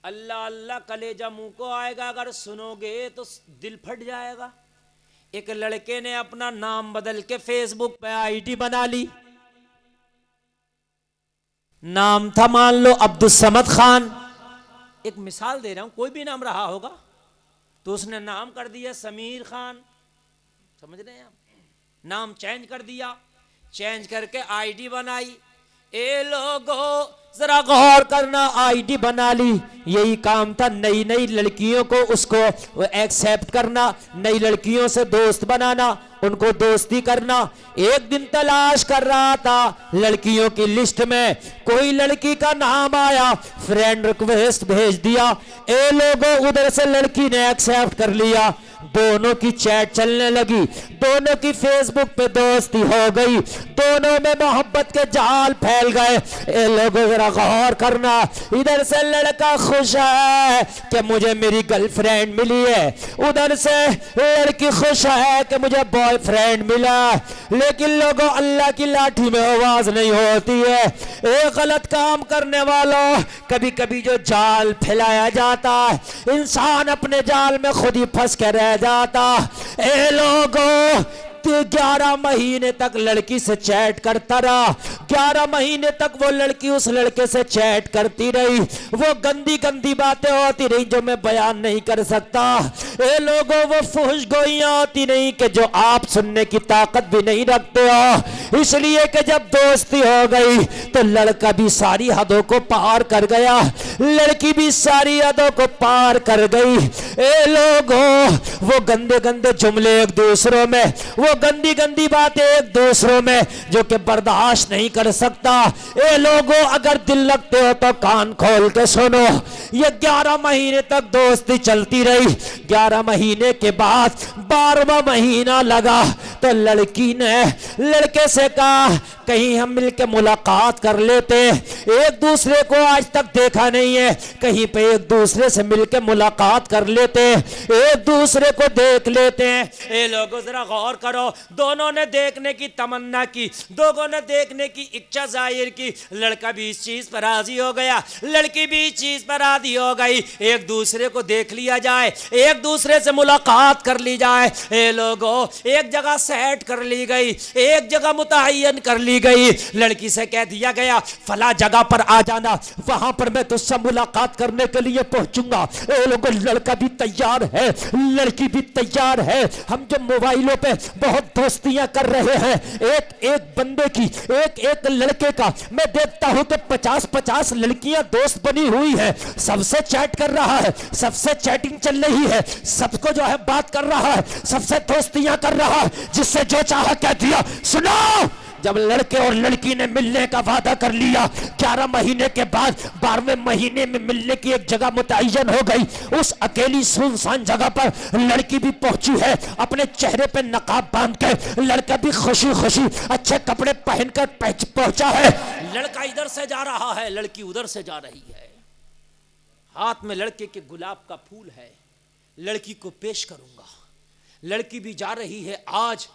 اللہ اللہ کلیجہ منہ کو آئے گا، اگر سنو گے تو دل پھٹ جائے گا۔ ایک لڑکے نے اپنا نام بدل کے فیس بک پہ آئی ڈی بنا لی، نام تھا مان لو عبدالصمد خان، ایک مثال دے رہا ہوں، کوئی بھی نام رہا ہوگا، تو اس نے نام کر دیا سمیر خان، سمجھ رہے ہیں آپ، نام چینج کر دیا، چینج کر کے آئی ڈی بنائی۔ اے لوگو ذرا غور کرنا، آئی ڈی بنا لی، یہی کام تھا نئی نئی لڑکیوں کو اس کو ایکسیپٹ کرنا، نئی لڑکیوں سے دوست بنانا، ان کو دوستی کرنا۔ ایک دن تلاش کر رہا تھا لڑکیوں کی لسٹ میں، کوئی لڑکی کا نام آیا، فرینڈ ریکویسٹ بھیج دیا، اے لوگو ادھر سے لڑکی نے ایکسیپٹ کر لیا، دونوں کی چیٹ چلنے لگی، دونوں کی فیس بک پہ دوستی ہو گئی، دونوں میں محبت کے جال پھیل گئے۔ اے لوگوں ذرا غور کرنا، ادھر سے لڑکا خوش ہے کہ مجھے میری گرل فرینڈ ملی ہے، ادھر سے لڑکی خوش ہے کہ مجھے بوائے فرینڈ ملا، لیکن لوگوں اللہ کی لاٹھی میں آواز نہیں ہوتی ہے۔ ایک غلط کام کرنے والوں، کبھی کبھی جو جال پھیلایا جاتا ہے، انسان اپنے جال میں خود ہی پھنس کے رہ جاتا۔ اے لوگوں 11 مہینے تک لڑکی سے چیٹ کرتا رہا، 11 مہینے تک وہ لڑکی اس لڑکے سے چیٹ کرتی رہی، وہ گندی گندی باتیں ہوتی رہی جو میں بیان نہیں کر سکتا۔ اے لوگوں وہ فحش گوئیاں ہوتی نہیں کہ جو آپ سننے کی طاقت بھی نہیں رکھتے ہو، اس لیے کہ جب دوستی ہو گئی تو لڑکا بھی ساری حدوں کو پار کر گیا، لڑکی بھی ساری حدوں کو پار کر گئی۔ اے لوگوں وہ گندے گندے جملے ایک دوسروں میں، وہ گندی گندی باتیں ایک دوسروں میں جو کہ برداشت نہیں کر سکتا۔ اے لوگوں اگر دل لگتے ہو تو کان کھول کے سنو، یہ 11 مہینے تک دوستی چلتی رہی، 11 مہینے کے بعد 12واں مہینہ لگا تو لڑکی نے لڑکے سے کہا کہیں ہم مل کے ملاقات کر لیتے، ایک دوسرے کو آج تک دیکھا نہیں ہے، کہیں پہ ایک دوسرے سے مل کے ملاقات کر لیتے، ایک دوسرے کو دیکھ لیتے ہیں۔ اے لوگوں ذرا غور کرو، دونوں نے دیکھنے کی تمنا کی، دونوں نے دیکھنے کی اچھا ظاہر کی، لڑکا بھی اس چیز پر راضی ہو گیا، لڑکی بھی اس چیز پر راضی ہو گئی، ایک دوسرے کو دیکھ لیا جائے، ایک دوسرے سے ملاقات کر لی جائے۔ اے لوگوں ایک جگہ سیٹ کر لی گئی، ایک جگہ متعین کر لی گئی، لڑکی سے کہہ دیا گیا فلاں جگہ پر آ جانا، وہاں پر میں تجھ سے ملاقات کرنے کے لیے پہنچوں گا۔ اے لوگوں لڑکا بھی تیار ہے، لڑکی بھی تیار ہے، ہم جو موبائلوں پہ بہت دوستیاں کر رہے ہیں، ایک بندے کی ایک لڑکے کا میں دیکھتا ہوں کہ 50 لڑکیاں دوست بنی ہوئی ہیں، سب سے چیٹ کر رہا ہے، سب سے چیٹنگ چل رہی ہے، سب کو جو ہے بات کر رہا ہے، سب سے دوستیاں کر رہا ہے، جس سے جو چاہا کہہ دیا۔ سنو، جب لڑکے اور لڑکی نے ملنے کا وعدہ کر لیا، 11 مہینے کے بعد 12ویں مہینے میں ملنے کی ایک جگہ متعین ہو گئی، اس اکیلی سنسان جگہ پر لڑکی بھی پہنچی ہے، اپنے چہرے پہ نقاب باندھ کے، لڑکا بھی خوشی خوشی اچھے کپڑے پہن کر پہنچا ہے، لڑکا ادھر سے جا رہا ہے، لڑکی ادھر سے جا رہی ہے، ہاتھ میں لڑکے کے گلاب کا پھول ہے، لڑکی کو پیش کروں گا، لڑکی بھی جا رہی ہے، آج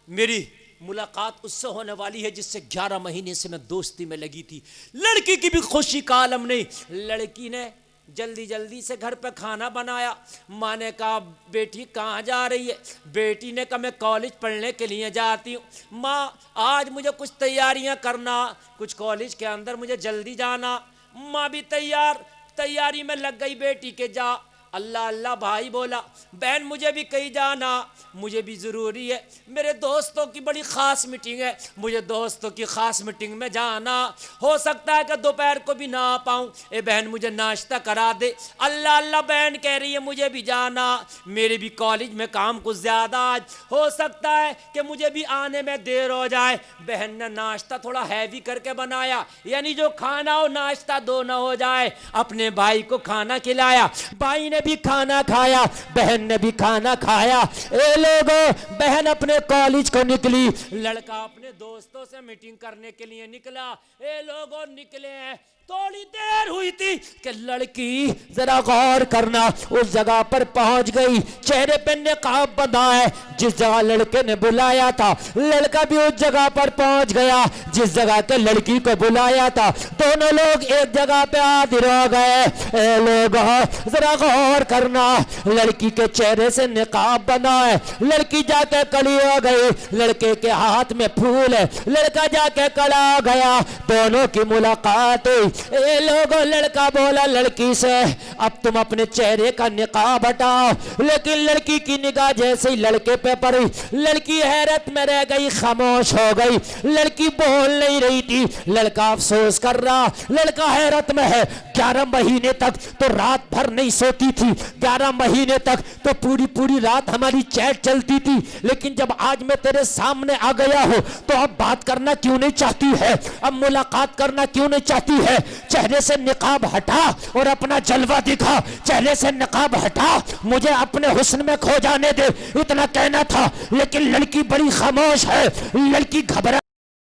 میری ملاقات اس سے ہونے والی ہے جس سے 11 مہینے سے میں دوستی میں لگی تھی۔ لڑکی کی بھی خوشی کا عالم نہیں، لڑکی نے جلدی جلدی سے گھر پہ کھانا بنایا، ماں نے کہا بیٹی کہاں جا رہی ہے؟ بیٹی نے کہا میں کالج پڑھنے کے لیے جاتی ہوں۔ ماں آج مجھے کچھ تیاریاں کرنا، کچھ کالج کے اندر مجھے جلدی جانا۔ ماں بھی تیاری میں لگ گئی بیٹی کے، جا۔ اللہ اللہ بھائی بولا بہن مجھے بھی کہیں جانا، مجھے بھی ضروری ہے، میرے دوستوں کی بڑی خاص میٹنگ ہے، مجھے دوستوں کی خاص میٹنگ میں جانا، ہو سکتا ہے کہ دوپہر کو بھی نہ آ پاؤں، اے بہن مجھے ناشتہ کرا دے۔ اللہ اللہ بہن کہہ رہی ہے مجھے بھی جانا، میرے بھی کالج میں کام کچھ زیادہ آج، ہو سکتا ہے کہ مجھے بھی آنے میں دیر ہو جائے۔ بہن نے ناشتہ تھوڑا ہیوی کر کے بنایا، یعنی جو کھانا ہو ناشتہ دو نہ ہو جائے، اپنے بھائی کو کھانا کھلایا، بھائی نے بھی کھانا کھایا، بہن نے بھی کھانا کھایا۔ اے لوگوں بہن اپنے کالج کو نکلی، لڑکا اپنے دوستوں سے میٹنگ کرنے کے لیے نکلا۔ اے لوگوں نکلے ہیں، تھوڑی دیر ہوئی تھی، گئی کہ لڑکی ذرا غور کرنا اس جگہ پر پہنچ گئی, چہرے پہ نقاب بندھا ہے, جس جگہ لڑکے نے بلایا تھا لڑکا بھی اس جگہ پر پہنچ گیا جس جگہ کے لڑکی کو بلایا تھا. دونوں لوگ ایک جگہ پہ حاضر ہو گئے. اے لوگوں ذرا غور کرنا, لڑکی کے چہرے سے نقاب بندھا ہے, لڑکی جا کے کڑی ہو گئی, لڑکے کے ہاتھ میں پھول ہے, لڑکا جا کے کڑا ہو گیا, دونوں کی ملاقات ہوئی. اے لوگوں لڑکا بولا لڑکی سے اب تم اپنے چہرے کا نقاب ہٹاؤ, لیکن لڑکی کی نگاہ جیسے ہی لڑکے پہ پڑی لڑکی حیرت میں رہ گئی, خاموش ہو گئی, لڑکی بول نہیں رہی تھی. لڑکا افسوس کر رہا, لڑکا حیرت میں ہے. 11 مہینے تک تو رات بھر نہیں سوتی تھی, 11 مہینے تک تو پوری رات ہماری چیٹ چلتی تھی, لیکن جب آج میں تیرے سامنے آ گیا ہوں تو اب بات کرنا کیوں نہیں چاہتی ہے, اب ملاقات کرنا کیوں نہیں چاہتی ہے. چہرے سے نقاب ہٹا اور اپنا جلوہ دکھا, چہرے سے نقاب ہٹا, مجھے اپنے حسن میں کھو جانے دے, اتنا کہنا تھا. لیکن لڑکی بڑی خاموش ہے, لڑکی گھبرا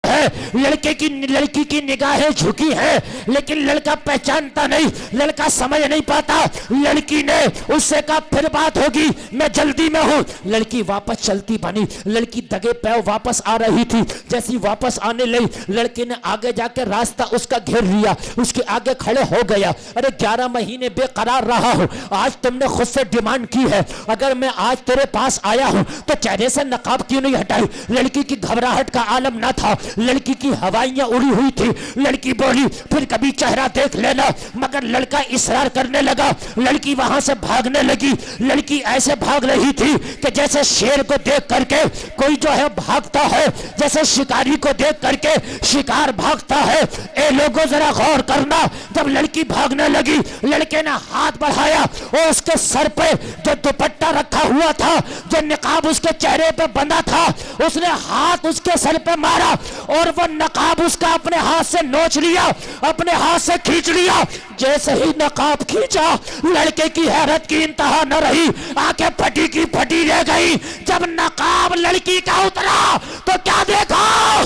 ہے, لڑکی کی نگاہیں جھکی ہیں, لیکن لڑکا پہچانتا نہیں, لڑکا سمجھ نہیں پاتا. لڑکی نے اس سے کہا پھر بات ہوگی, میں جلدی میں ہوں. لڑکی واپس چلتی بنی, لڑکی دگے پیو واپس آ رہی تھی. جیسی واپس آنے لگی لڑکی نے آگے جا کے راستہ اس کا گھیر لیا, اس کے آگے کھڑے ہو گیا. ارے 11 مہینے بے قرار رہا ہوں, آج تم نے خود سے ڈیمانڈ کی ہے, اگر میں آج تیرے پاس آیا ہوں تو چہرے سے نقاب کیوں نہیں ہٹائی. لڑکی کی گھبراہٹ کا عالم نہ تھا, لڑکی کی ہوائیاں اڑی ہوئی تھی. لڑکی بولی پھر کبھی چہرہ دیکھ لینا, مگر لڑکا اصرار کرنے لگا. لڑکی وہاں سے بھاگنے لگی. لڑکی ایسے بھاگ رہی تھی کہ جیسے شیر کو دیکھ کر کے کوئی جو ہے بھاگتا ہے, جیسے شکاری کو دیکھ کر کے شکار بھاگتا ہے. اے لوگوں ذرا غور کرنا, جب لڑکی بھاگنے لگی لڑکے نے ہاتھ بڑھایا اور اس کے سر پہ جو دوپٹہ رکھا ہوا تھا, جو نقاب اس کے چہرے پہ بندھا تھا, اس نے ہاتھ اس کے سر پہ مارا اور وہ نقاب اس کا اپنے ہاتھ سے نوچ لیا, اپنے ہاتھ سے کھینچ لیا. جیسے ہی نقاب کھینچا لڑکے کی حیرت کی انتہا نہ رہی, آنکھیں پھٹی کی پھٹی رہ گئی. جب نقاب لڑکی کا اترا تو کیا دیکھا,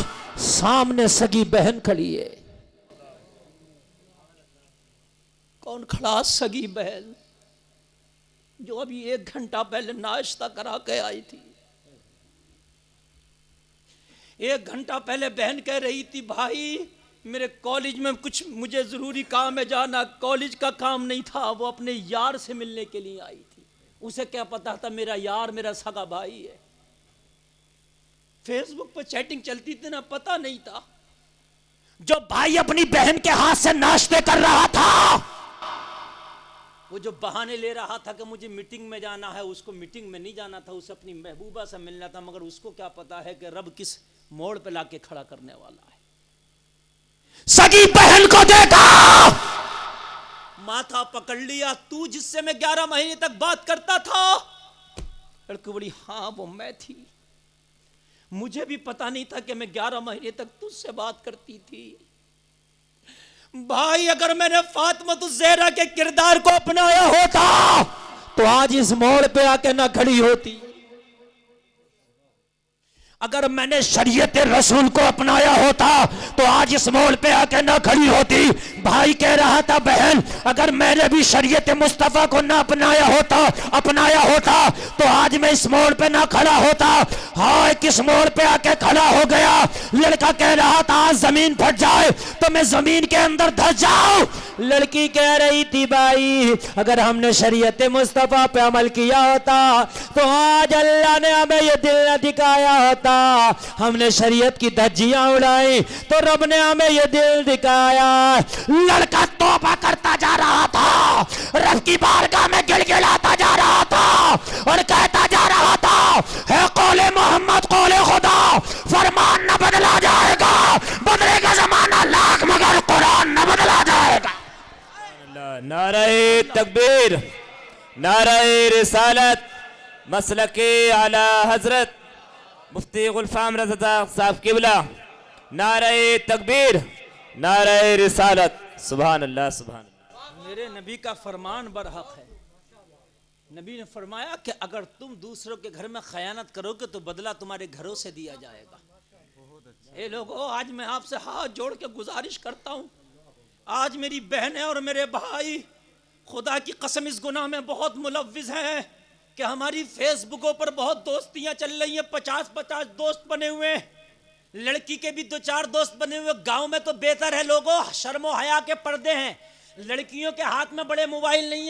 سامنے سگی بہن کھڑی ہے. کون کھڑا؟ سگی بہن, جو ابھی 1 گھنٹہ پہلے ناشتہ کرا کے آئی تھی. 1 گھنٹہ پہلے بہن کہہ رہی تھی بھائی میرے کالج میں کچھ مجھے ضروری کام ہے جانا. کالج کا کام نہیں تھا, وہ اپنے یار سے ملنے کے لیے آئی تھی. اسے کیا پتا تھا میرا یار میرا سگا بھائی ہے. فیس بک پر چیٹنگ چلتی تھی نا, پتا نہیں تھا. جو بھائی اپنی بہن کے ہاتھ سے ناشتے کر رہا تھا, وہ جو بہانے لے رہا تھا کہ مجھے میٹنگ میں جانا ہے, اس کو میٹنگ میں نہیں جانا تھا, اسے اپنی محبوبہ سے ملنا تھا. مگر اس کو کیا پتا ہے کہ رب کس موڑ پہ لا کے کھڑا کرنے والا ہے. سگی بہن کو دیکھا, ماتھا پکڑ لیا. تو جس سے میں 11 مہینے تک بات کرتا تھا. لڑکی بڑی ہاں وہ میں تھی, مجھے بھی پتا نہیں تھا کہ میں 11 مہینے تک تجھ سے بات کرتی تھی. بھائی اگر میں نے فاطمہ الزہرا کے کردار کو اپنایا ہوتا تو آج اس موڑ پہ آ کے نہ کھڑی ہوتی. اگر میں نے شریعت رسول کو اپنایا ہوتا تو آج اس موڑ پہ آ کے نہ کھڑی ہوتی. بھائی کہہ رہا تھا بہن اگر میں نے بھی شریعت مصطفیٰ کو نہ اپنایا ہوتا تو آج میں اس موڑ پہ نہ کھڑا ہوتا. ہائے کس موڑ پہ آ کے کھڑا ہو گیا. لڑکا کہہ رہا تھا آج زمین پھٹ جائے تو میں زمین کے اندر دھس جاؤں. لڑکی کہہ رہی تھی بھائی اگر ہم نے شریعت مصطفیٰ پہ عمل کیا ہوتا تو آج اللہ نے ہمیں یہ دل نہ دکھایا ہوتا. ہم نے شریعت کی دھجیاں اڑائی تو رب نے ہمیں یہ دل دکھایا. لڑکا توبہ کرتا جا رہا تھا, رب کی بارگاہ میں گڑگڑاتا جا رہا تھا اور کہتا جا رہا تھا ہے قول محمد قول خدا, فرمان نہ بدلا جائے گا, بدلے گا زمانہ لاکھ مگر قرآن نہ بدلا جائے گا. نعرہ تکبیر, نعرہ رسالت, مسلک اعلی حضرت مفتی غلفام رضا صاحب قبلہ. نعرہ تکبیر, نعرہ رسالت. سبحان اللہ سبحان اللہ. میرے نبی کا فرمان برحق ہے. نبی نے فرمایا کہ اگر تم دوسروں کے گھر میں خیانت کرو گے تو بدلہ تمہارے گھروں سے دیا جائے گا. اے لوگوں آج میں آپ سے ہاتھ جوڑ کے گزارش کرتا ہوں, آج میری بہنیں اور میرے بھائی خدا کی قسم اس گناہ میں بہت ملوث ہیں کہ ہماری فیس بکوں پر بہت دوستیاں چل رہی ہیں، 50 دوست بنے ہوئے ہیں، لڑکی کے بھی 2-4 دوست بنے ہوئے. گاؤں میں تو بہتر ہے، لوگوں شرم و حیا کے پردے ہیں، لڑکیوں کے ہاتھ میں بڑے موبائل نہیں ہیں.